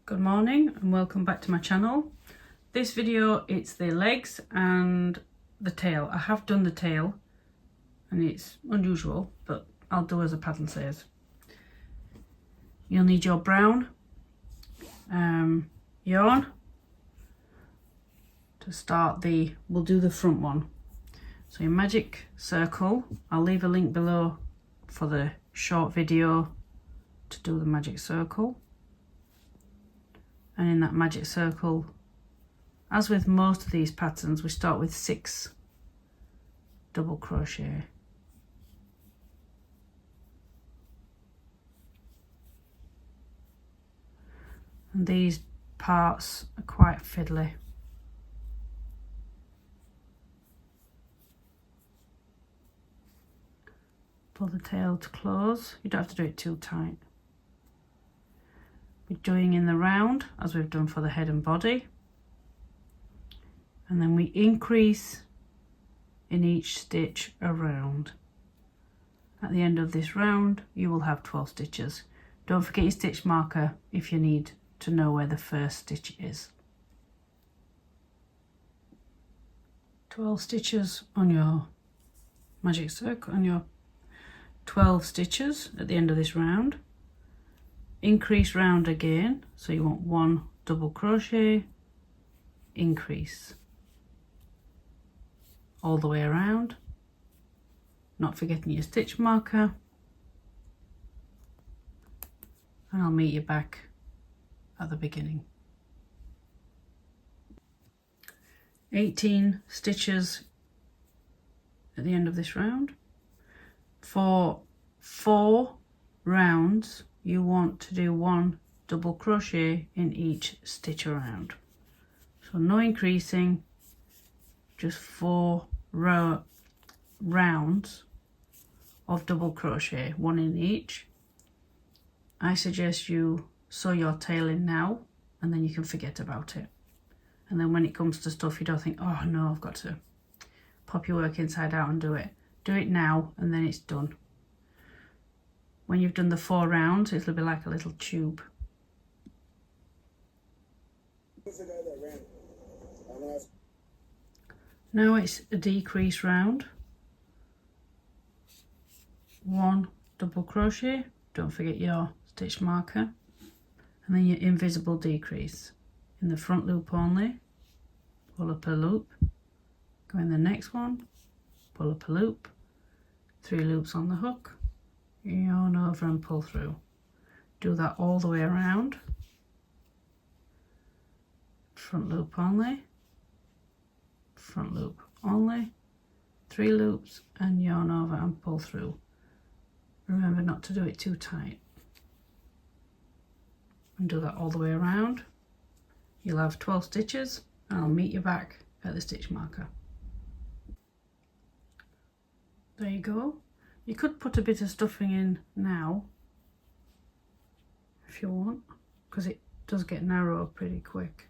Good morning and welcome back to my channel. This video, it's the legs and the tail. I have done the tail and it's unusual, but I'll do as a pattern says. You'll need your brown yarn to start we'll do the front one. So your magic circle, I'll leave a link below for the short video to do the magic circle. And in that magic circle, as with most of these patterns, we start with 6 double crochet. And these parts are quite fiddly. Pull the tail to close. You don't have to do it too tight. We're doing in the round as we've done for the head and body, and then we increase in each stitch around. At the end of this round you will have 12 stitches. Don't forget your stitch marker if you need to know where the first stitch is. 12 stitches on your magic circle, on your 12 stitches at the end of this round. Increase round again, so you want 1 double crochet, increase all the way around, not forgetting your stitch marker, and I'll meet you back at the beginning. 18 stitches at the end of this round. For 4 rounds you want to do 1 double crochet in each stitch around. So no increasing, just 4 rounds of double crochet, 1 in each. I suggest you sew your tail in now, and then you can forget about it. And then when it comes to stuff you don't think, oh no, I've got to pop your work inside out and do it. Do it now and then it's done. When you've done the 4 rounds, it'll be like a little tube. Now it's a decrease round. 1 double crochet, don't forget your stitch marker, and then your invisible decrease. In the front loop only, pull up a loop, go in the next one, pull up a loop, 3 loops on the hook, yarn over and pull through. Do that all the way around. Front loop only, front loop only, 3 loops and yarn over and pull through. Remember not to do it too tight. And do that all the way around. You'll have 12 stitches and I'll meet you back at the stitch marker. There you go. You could put a bit of stuffing in now if you want, because it does get narrow pretty quick.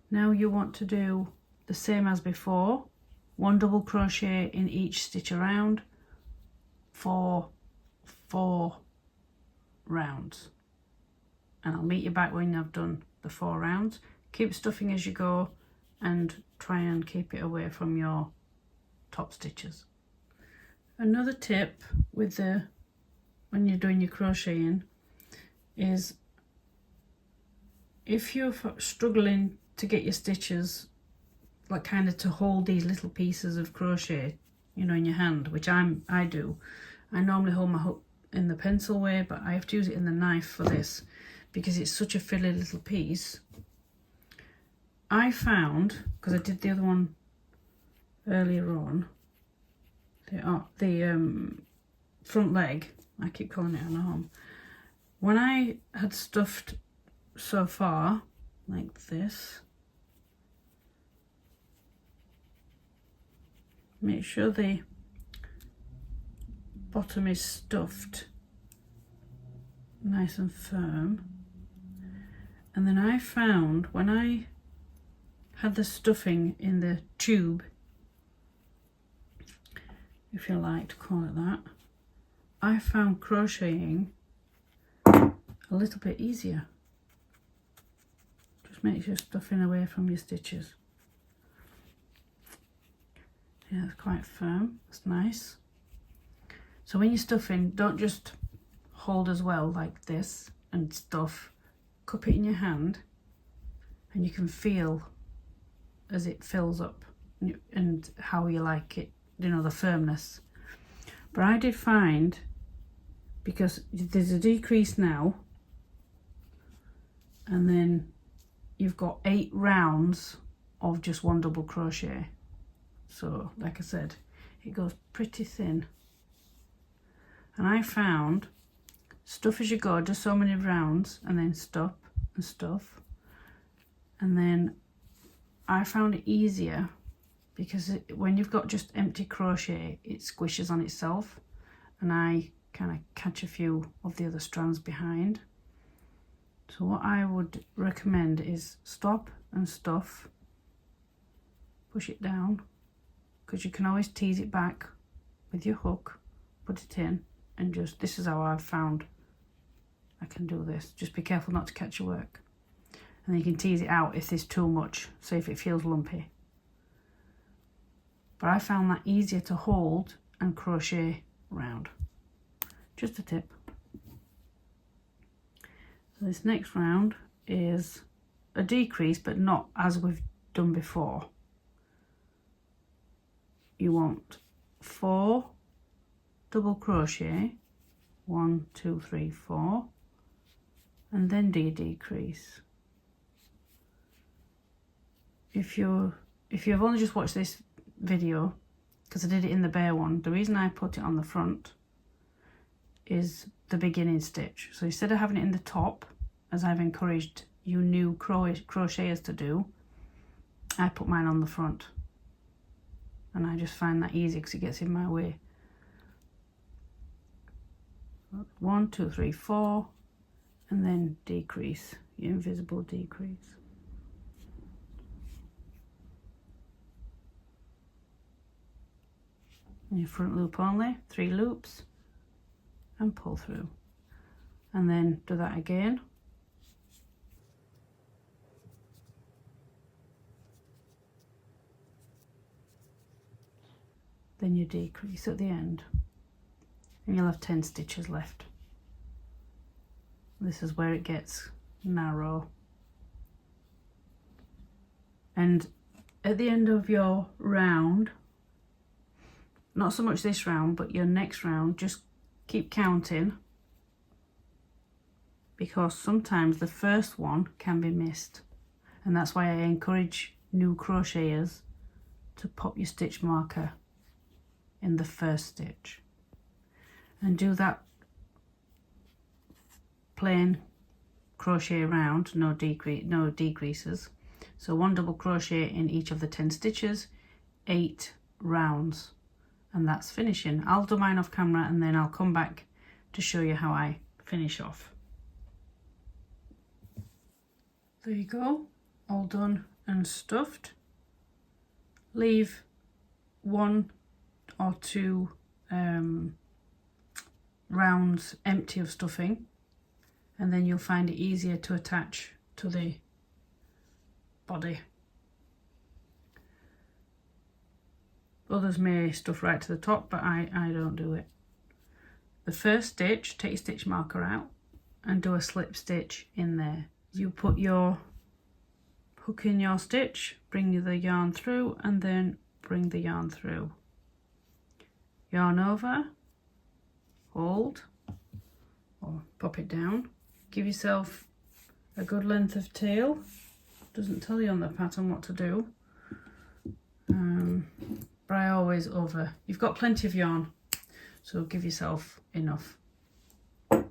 Now you want to do the same as before, 1 double crochet in each stitch around for 4 rounds. And I'll meet you back when I've done the 4 rounds. Keep stuffing as you go and try and keep it away from your top stitches. Another tip with when you're doing your crocheting is, if you're struggling to get your stitches like kind of to hold these little pieces of crochet, you know, in your hand, which I do. I normally hold my hook in the pencil way, but I have to use it in the knife for this because it's such a fiddly little piece. I found, because I did the other one earlier on, the front leg, I keep calling it an arm, when I had stuffed so far like this, make sure the bottom is stuffed nice and firm. And then I found when I had the stuffing in the tube, if you like to call it that, I found crocheting a little bit easier. just makes your stuffing away from your stitches. Yeah, it's quite firm. It's nice. So when you're stuffing, don't just hold as well like this and stuff. Cup it in your hand and you can feel as it fills up and how you like it, you know, the firmness. But I did find, because there's a decrease now, and then you've got 8 rounds of just 1 double crochet. So like I said, it goes pretty thin. And I found stuff as you go, just so many rounds, and then stop and stuff. And then I found it easier because when you've got just empty crochet, it squishes on itself, and I kind of catch a few of the other strands behind. So what I would recommend is stop and stuff, push it down, because you can always tease it back with your hook, put it in, and just, this is how I've found I can do this. Just be careful not to catch your work. And then you can tease it out if there's too much, so if it feels lumpy. But I found that easier to hold and crochet round. Just a tip. So this next round is a decrease, but not as we've done before. You want 4 double crochet, 1, 2, 3, 4, and then do your decrease. If you've only just watched this video, because I did it in the bare one, the reason I put it on the front is the beginning stitch. So instead of having it in the top, as I've encouraged you new crocheters to do, I put mine on the front. And I just find that easy because it gets in my way. 1, 2, 3, 4, and then decrease, your invisible decrease. And your front loop only, 3 loops, and pull through. And then do that again. Then you decrease at the end, and you'll have 10 stitches left. This is where it gets narrow. And at the end of your round, not so much this round, but your next round, just keep counting, because sometimes the first one can be missed. And that's why I encourage new crocheters to pop your stitch marker in the first stitch. And do that plain crochet round, no decreases. So 1 double crochet in each of the 10 stitches, 8 rounds, and that's finishing. I'll do mine off camera and then I'll come back to show you how I finish off. There you go, all done and stuffed. Leave 1 or 2 rounds empty of stuffing, and then you'll find it easier to attach to the body. Others may stuff right to the top, but I don't do it. The first stitch, take your stitch marker out and do a slip stitch in there. You put your hook in your stitch, bring the yarn through, and then bring the yarn through. Yarn over, hold, or pop it down. Give yourself a good length of tail. Doesn't tell you on the pattern what to do, but I always over. You've got plenty of yarn, so give yourself enough. And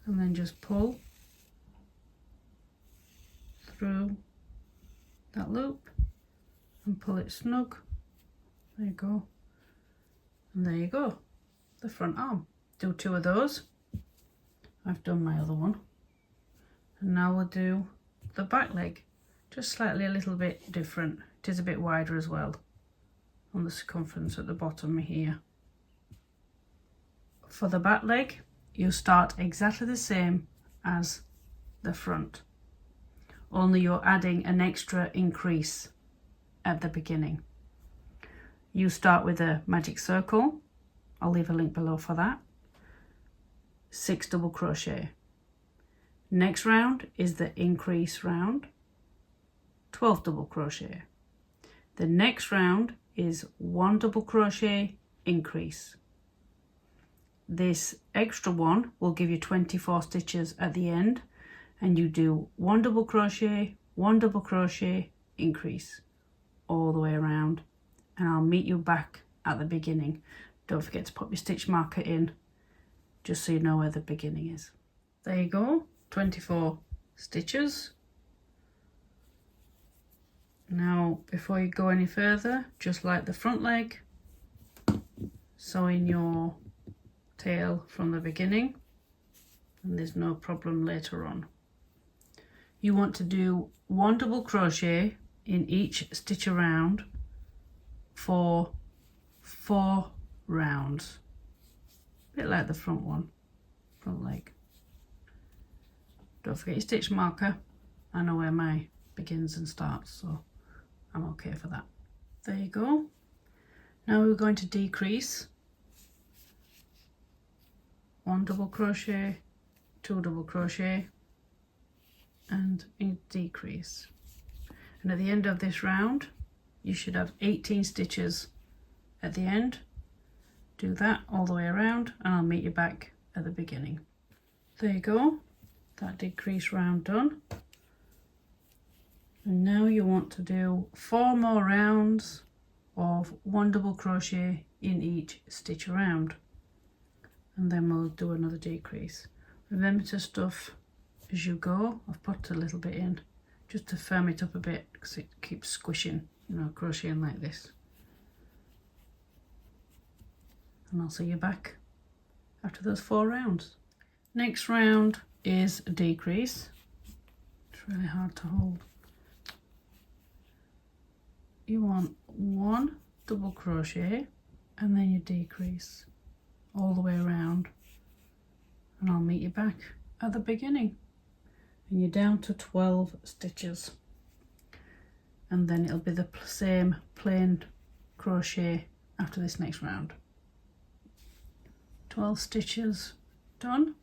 then just pull through that loop and pull it snug. There you go. And there you go, the front arm. Do 2 of those. I've done my other one. And now we'll do the back leg, just slightly a little bit different. It is a bit wider as well on the circumference at the bottom here. For the back leg, you start exactly the same as the front. only you're adding an extra increase at the beginning. You start with a magic circle, I'll leave a link below for that, 6 double crochet. Next round is the increase round, 12 double crochet. The next round is 1 double crochet increase. This extra one will give you 24 stitches at the end, and you do 1 double crochet, 1 double crochet increase all the way around, and I'll meet you back at the beginning. Don't forget to pop your stitch marker in just so you know where the beginning is. There you go, 24 stitches. Now before you go any further, just like the front leg, sew in your tail from the beginning, and there's no problem later on. You want to do 1 double crochet in each stitch around for 4 rounds, a bit like the front one, front leg. Don't forget your stitch marker. I know where my begins and starts, so I'm okay for that. There you go. Now we're going to decrease. 1 double crochet, 2 double crochet, and decrease. And at the end of this round you should have 18 stitches at the end. Do that all the way around and I'll meet you back at the beginning. There you go, that decrease round done. And now you want to do 4 more rounds of 1 double crochet in each stitch around, and then we'll do another decrease. Remember to stuff as you go. I've put a little bit in just to firm it up a bit because it keeps squishing, you know, crocheting like this. And I'll see you back after those 4 rounds. Next round is a decrease. It's really hard to hold. You want 1 double crochet and then you decrease all the way around, and I'll meet you back at the beginning, and you're down to 12 stitches, and then it'll be the same plain crochet after this next round. 12 stitches done,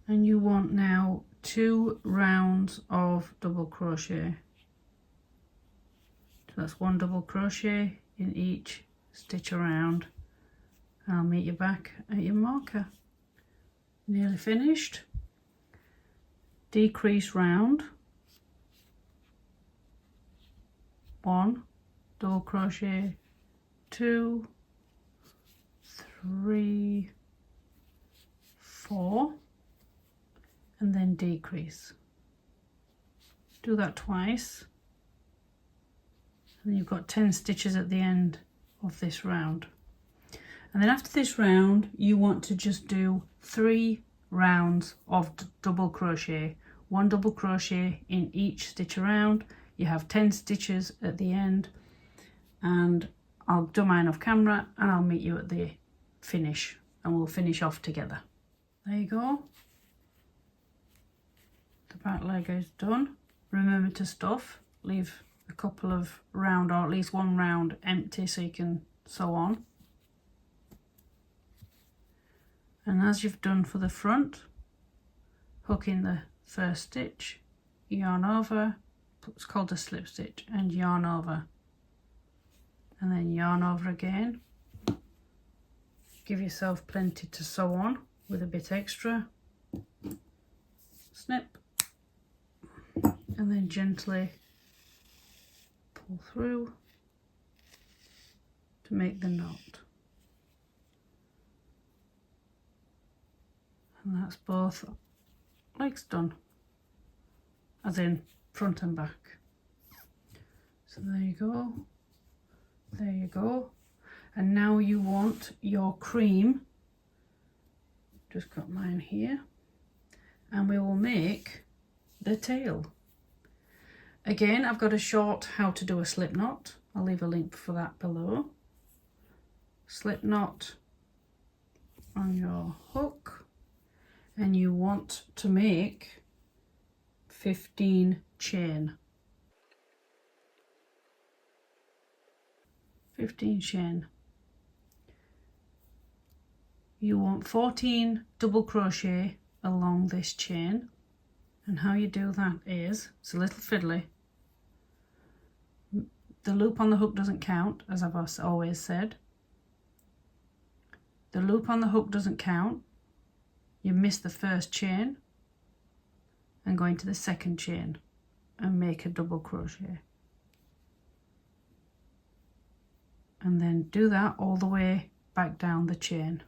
and you want now 2 rounds of double crochet. So that's 1 double crochet in each stitch around. I'll meet you back at your marker. Nearly finished. Decrease round, 1 double crochet, 2, 3, 4, and then decrease. Do that twice, and you've got 10 stitches at the end of this round. And then after this round you want to just do 3 rounds of double crochet, 1 double crochet in each stitch around. You have 10 stitches at the end, and I'll do mine off camera and I'll meet you at the finish and we'll finish off together. There you go, the back leg is done. Remember to stuff, leave a couple of round, or at least 1 round empty so you can sew on. And as you've done for the front, hook in the first stitch, yarn over, it's called a slip stitch, and yarn over, and then yarn over again. Give yourself plenty to sew on with a bit extra. Snip, and then gently pull through to make the knot. And that's both legs done, as in front and back. So there you go, there you go. And now you want your cream, just got mine here, and we will make the tail. Again, I've got a short how to do a slip knot, I'll leave a link for that below. Slip knot on your hook, and you want to make 15 chain. 15 chain. You want 14 double crochet along this chain, and how you do that is, it's a little fiddly. The loop on the hook doesn't count, as I've always said. The loop on the hook doesn't count. You miss the first chain and go into the second chain and make a double crochet. And then do that all the way back down the chain.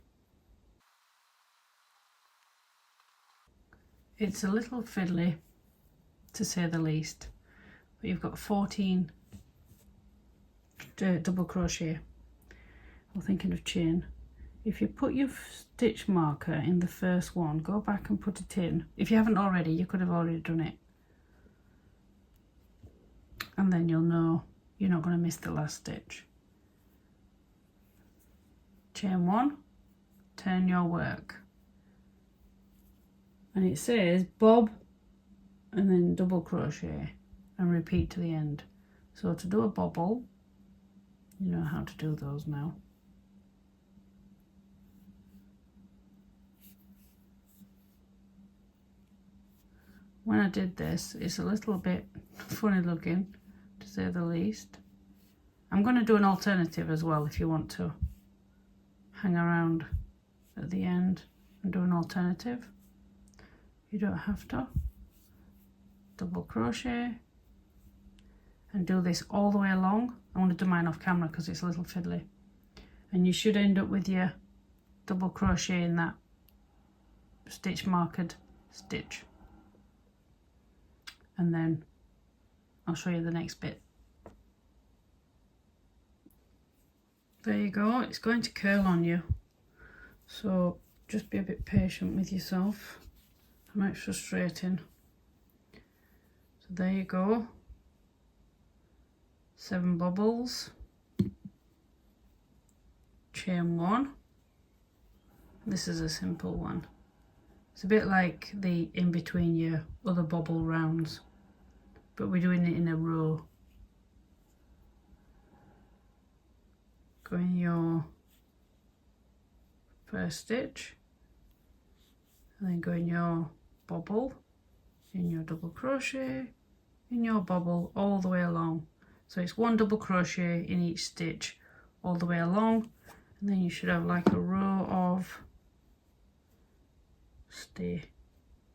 It's a little fiddly, to say the least, but you've got 14 double crochet. I'm thinking of chain. If you put your stitch marker in the first one, go back and put it in. If you haven't already, you could have already done it. And then you'll know you're not going to miss the last stitch. Chain 1, turn your work. And it says bob and then double crochet and repeat to the end. So to do a bobble, you know how to do those now. When I did this, it's a little bit funny looking, to say the least. I'm going to do an alternative as well if you want to hang around at the end and do an alternative. You don't have to. Double crochet and do this all the way along. I want to do mine off camera because it's a little fiddly. And you should end up with your double crochet in that stitch marked stitch. And then I'll show you the next bit. There you go, it's going to curl on you. So just be a bit patient with yourself. I know it's frustrating. So there you go. 7 bobbles. Chain 1. This is a simple one. It's a bit like the in between your other bobble rounds, but we're doing it in a row. Go in your first stitch, and then go in your bobble, in your double crochet, in your bobble, all the way along. So it's 1 double crochet in each stitch all the way along, and then you should have like a row of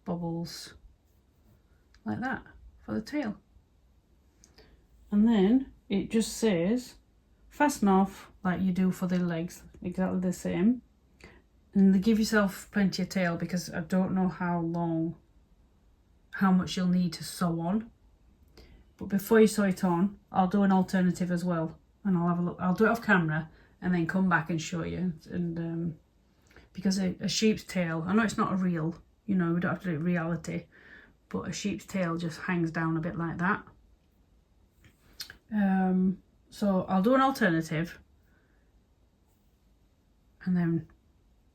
bobbles like that for the tail. And then it just says fasten off like you do for the legs, exactly the same. And they give yourself plenty of tail because I don't know how much you'll need to sew on. But before you sew it on, I'll do an alternative as well, and I'll have a look. I'll do it off camera and then come back and show you. And because a sheep's tail, I know it's not a real, you know, we don't have to do it reality, but a sheep's tail just hangs down a bit like that. So I'll do an alternative and then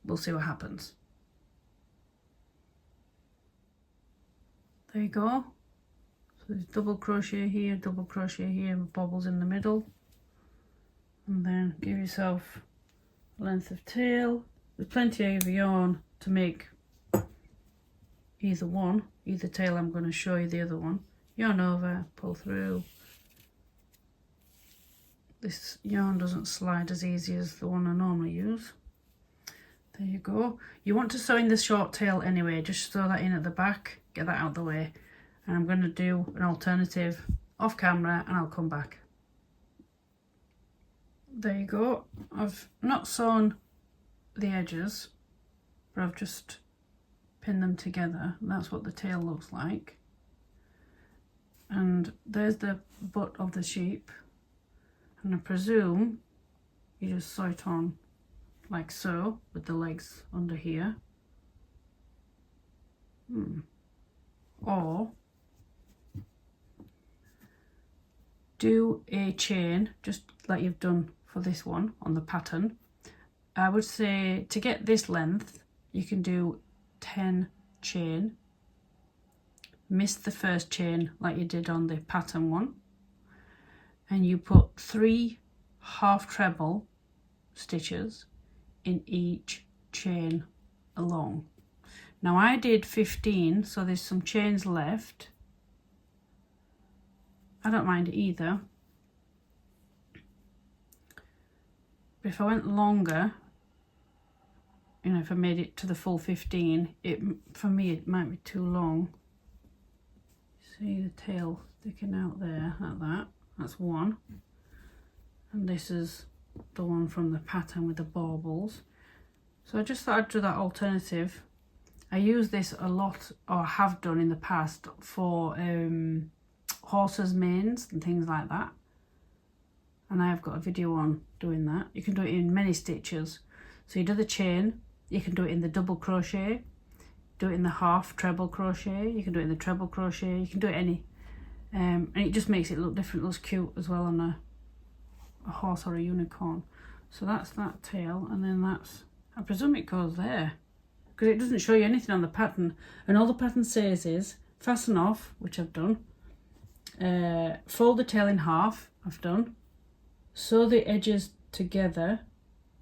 we'll see what happens. There you go. So there's double crochet here, with bobbles in the middle, and then give yourself a length of tail. There's plenty of yarn to make either tail. I'm going to show you the other one. Yarn over, pull through. This yarn doesn't slide as easy as the one I normally use. There you go. You want to sew in the short tail anyway, just sew that in at the back, get that out of the way. And I'm going to do an alternative off camera and I'll come back. There you go. I've not sewn the edges, but I've just pinned them together. That's what the tail looks like. And there's the butt of the sheep. And I presume you just sew it on like so, with the legs under here. Or do a chain, just like you've done for this one on the pattern. I would say to get this length, you can do 10 chain miss the first chain like you did on the pattern one, and you put 3 half treble stitches in each chain along. Now I did 15, so there's some chains left. I don't mind either, but if I went longer, you know, if I made it to the full 15, for me it might be too long. See the tail sticking out there like that. That's one, and this is the one from the pattern with the baubles. So I just thought I'd do that alternative. I use this a lot, or have done in the past, for horses' manes and things like that, and I have got a video on doing that. You can do it in many stitches. So you do the chain, you can do it in the double crochet, do it in the half treble crochet, you can do it in the treble crochet, you can do it any, and it just makes it look different. It looks cute as well on a horse or a unicorn. So that's that tail, and then that's, I presume it goes there, because it doesn't show you anything on the pattern, and all the pattern says is fasten off, which I've done, fold the tail in half, I've done, sew the edges together,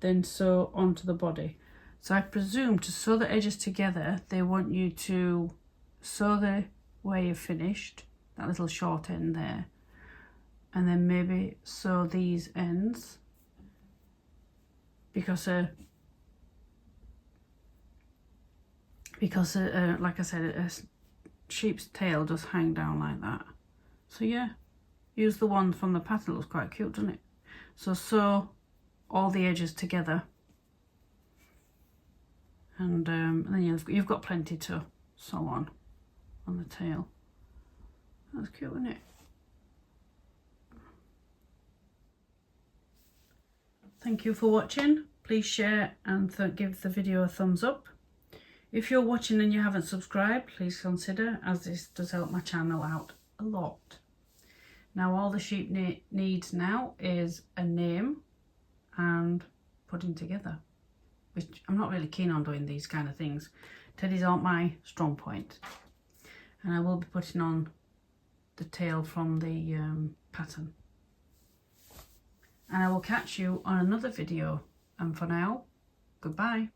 then sew onto the body. So I presume to sew the edges together, they want you to sew the where you've finished, that little short end there, and then maybe sew these ends, because like I said, a sheep's tail does hang down like that. So yeah, use the one from the pattern. It looks quite cute, doesn't it? So sew all the edges together, and then you've got plenty to sew on the tail. That's cute, isn't it? Thank you for watching. Please share and give the video a thumbs up. If you're watching and you haven't subscribed, please consider, as this does help my channel out a lot. Now all the sheep needs now is a name and putting together, which I'm not really keen on doing these kind of things. Teddies aren't my strong point. And I will be putting on the tail from the pattern. And I will catch you on another video. And for now, goodbye.